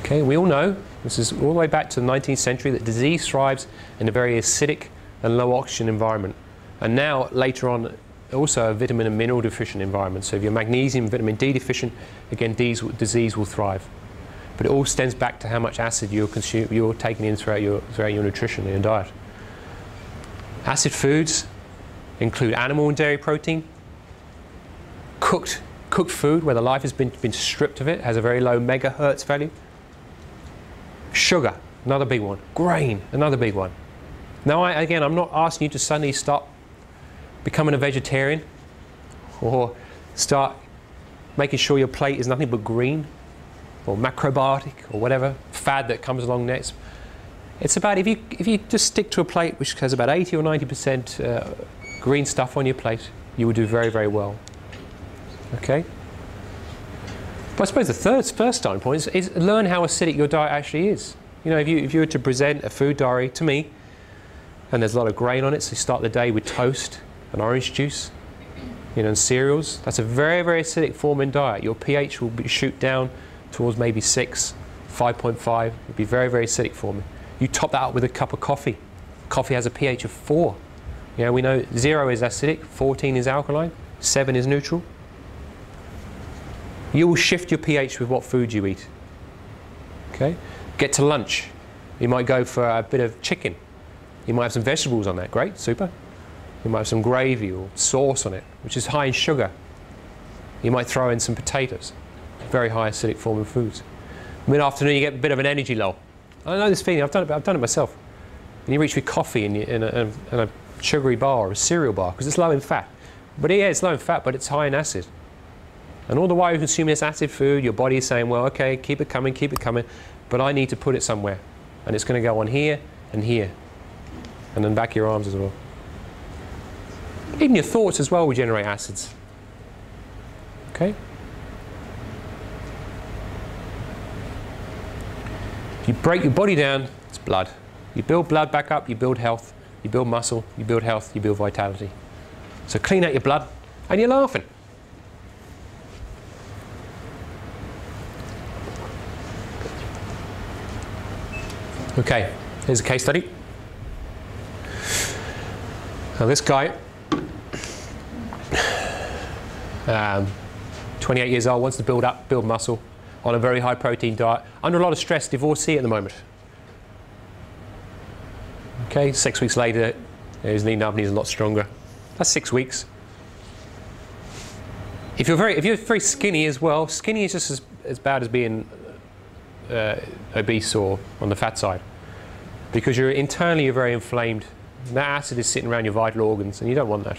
Okay, we all know, this is all the way back to the 19th century, that disease thrives in a very acidic and low oxygen environment. And now, later on, also a vitamin and mineral deficient environment. So if you're magnesium and vitamin D deficient, again, disease will thrive. But it all stems back to how much acid you're taking in throughout your nutrition and your diet. Acid foods include animal and dairy protein, cooked food where the life has been stripped of it, has a very low megahertz value. Sugar, another big one. Grain, another big one. Now, again, I'm not asking you to suddenly stop becoming a vegetarian or start making sure your plate is nothing but green or macrobiotic or whatever fad that comes along next. It's about if you just stick to a plate which has about 80 or 90% green stuff on your plate, you will do very, very well. Okay? But I suppose the first starting point is learn how acidic your diet actually is. You know, if you were to present a food diary to me, and there's a lot of grain on it, so you start the day with toast and orange juice, you know, and cereals, that's a very, very acidic form in diet. Your pH will shoot down towards maybe 6, 5.5. It'll be very, very acidic for me. You top that up with a cup of coffee. Coffee has a pH of 4. You know, we know 0 is acidic, 14 is alkaline, 7 is neutral. You will shift your pH with what food you eat. Okay? Get to lunch. You might go for a bit of chicken. You might have some vegetables on that. Great, super. You might have some gravy or sauce on it, which is high in sugar. You might throw in some potatoes. Very high acidic form of foods. Mid-afternoon, you get a bit of an energy lull. I know this feeling. I've done it myself. And you reach with coffee and a sugary bar or a cereal bar because it's low in fat. But yeah, it's low in fat, but it's high in acid. And all the while you're consuming this acid food, your body is saying, well, okay, keep it coming, but I need to put it somewhere. And it's going to go on here and here. And then back of your arms as well. Even your thoughts as well will generate acids. Okay? If you break your body down, it's blood. You build blood back up, you build health, you build muscle, you build health, you build vitality. So clean out your blood, and you're laughing. Okay, here's a case study. Now this guy, 28 years old, wants to build muscle on a very high protein diet, under a lot of stress, divorcee at the moment. Okay, 6 weeks later, he's leaned up and he's a lot stronger. That's 6 weeks. If you're very skinny as well, skinny is just as bad as being obese or on the fat side, because internally you're very inflamed. That acid is sitting around your vital organs, and you don't want that.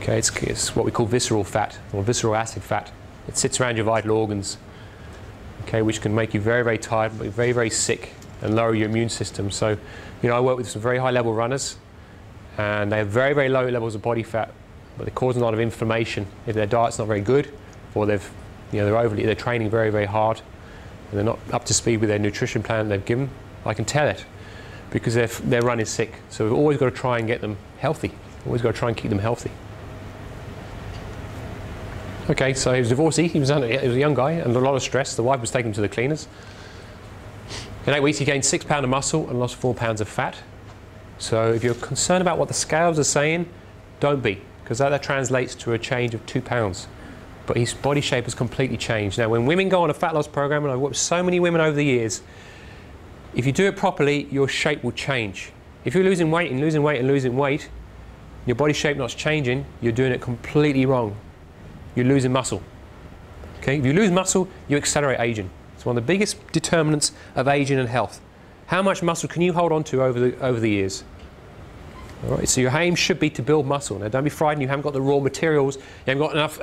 Okay, it's what we call visceral fat or visceral acid fat. It sits around your vital organs, okay, which can make you very, very tired, very, very sick, and lower your immune system. So, you know, I work with some very high-level runners, and they have very, very low levels of body fat, but they're causing a lot of inflammation if their diet's not very good, or they're training very, very hard, and they're not up to speed with their nutrition plan they've given. I can tell it because their run is sick. So we've always got to try and get them healthy. Always got to try and keep them healthy. Okay, so he was divorcee. He was a young guy and a lot of stress. The wife was taking him to the cleaners. In 8 weeks, he gained 6 pounds of muscle and lost 4 pounds of fat. So if you're concerned about what the scales are saying, don't be, because that translates to a change of 2 pounds. But his body shape has completely changed. Now, when women go on a fat loss program, and I've worked with so many women over the years, if you do it properly, your shape will change. If you're losing weight and losing weight and losing weight, your body shape not changing, you're doing it completely wrong. You're losing muscle. Okay? If you lose muscle, you accelerate aging. It's one of the biggest determinants of aging and health. How much muscle can you hold on to over the years? All right, so your aim should be to build muscle. Now, don't be frightened. You haven't got the raw materials. You haven't got enough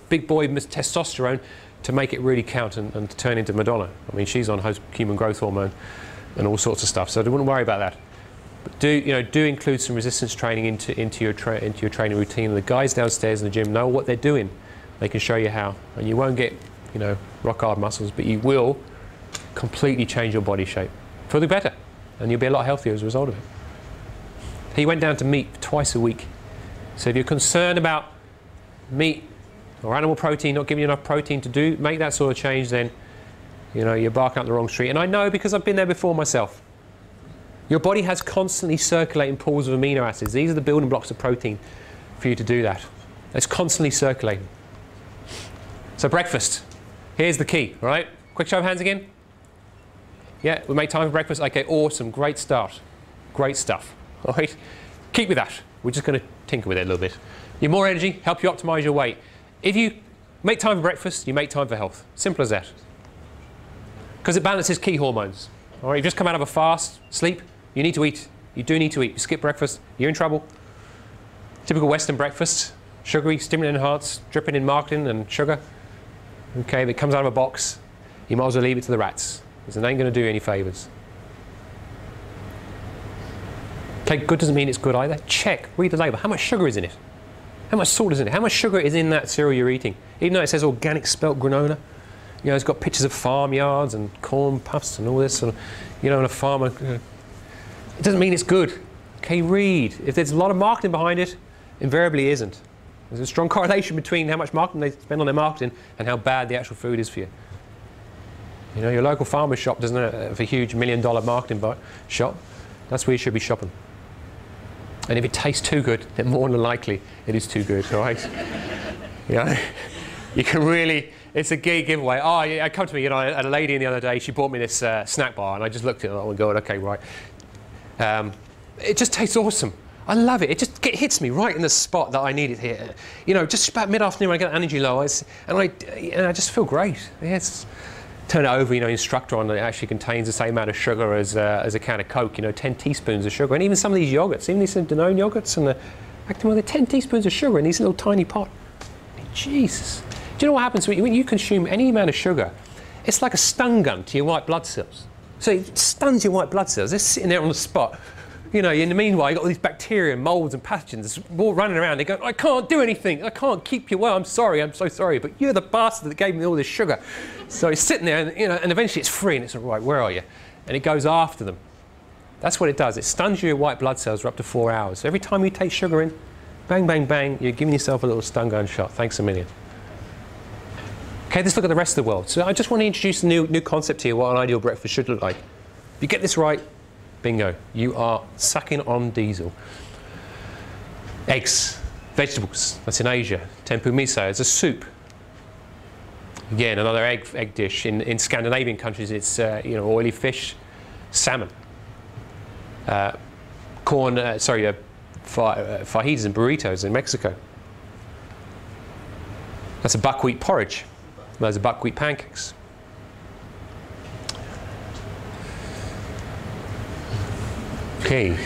big boy testosterone to make it really count and to turn into Madonna. I mean, she's on human growth hormone and all sorts of stuff. So I wouldn't worry about that. But do include some resistance training into your training routine. The guys downstairs in the gym know what they're doing. They can show you how, and you won't get rock hard muscles, but you will completely change your body shape for the better, and you'll be a lot healthier as a result of it. He went down to meat twice a week. So if you're concerned about meat or animal protein not giving you enough protein to make that sort of change, then You know, you're barking up the wrong street. And I know because I've been there before myself. Your body has constantly circulating pools of amino acids. These are the building blocks of protein for you to do that. It's constantly circulating. So breakfast. Here's the key, all right? Quick show of hands again. Yeah, we make time for breakfast. Okay, awesome, great start. Great stuff, all right? Keep with that. We're just going to tinker with it a little bit. You more energy, help you optimize your weight. If you make time for breakfast, you make time for health. Simple as that. Because it balances key hormones. All right, you've just come out of a fast, sleep, you need to eat. You do need to eat. You skip breakfast, you're in trouble. Typical Western breakfast, sugary, stimulant enhanced, dripping in margarine and sugar. Okay, if it comes out of a box, you might as well leave it to the rats, because it ain't going to do you any favours. Okay, good doesn't mean it's good either. Check, read the label. How much sugar is in it? How much salt is in it? How much sugar is in that cereal you're eating? Even though it says organic spelt granola, you know, it's got pictures of farmyards and corn puffs and all this sort of, you know, and a farmer. It doesn't mean it's good. Okay, read. If there's a lot of marketing behind it, invariably isn't. There's a strong correlation between how much marketing they spend on their marketing and how bad the actual food is for you. You know, your local farmer shop doesn't have a huge $1 million marketing shop. That's where you should be shopping. And if it tastes too good, then more than likely it is too good, all right? You know, you can really, it's a gay giveaway. Oh, yeah, come to me, you know, I had a lady in the other day, she bought me this snack bar, and I just looked at it, oh my God, okay, right. It just tastes awesome. I love it. It just hits me right in the spot that I need it here. You know, just about mid-afternoon when I get an energy low, and I just feel great. Yes. Turn it over, you know, instructor on it actually contains the same amount of sugar as a can of Coke, you know, 10 teaspoons of sugar. And even some of these yogurts, even these Danone yogurts, and they're 10 teaspoons of sugar in these little tiny pot. Jesus. Do you know what happens when you consume any amount of sugar? It's like a stun gun to your white blood cells. So it stuns your white blood cells. They're sitting there on the spot. You know, in the meanwhile, you've got all these bacteria, molds and pathogens all running around. They go, I can't do anything. I can't keep you well. I'm sorry. I'm so sorry. But you're the bastard that gave me all this sugar. So it's sitting there, and, you know, and eventually it's free, and it's all right, where are you? And it goes after them. That's what it does. It stuns your white blood cells for up to 4 hours. So every time you take sugar in, bang, bang, bang, you're giving yourself a little stun gun shot. Thanks a million. Okay, let's look at the rest of the world. So I just want to introduce a new concept here, what an ideal breakfast should look like. If you get this right, bingo, you are sucking on diesel. Eggs, vegetables, that's in Asia. Tempu miso is a soup. Again, another egg dish. In Scandinavian countries, it's you know, oily fish, salmon. Fajitas and burritos in Mexico. That's a buckwheat porridge. Those are buckwheat pancakes. Okay.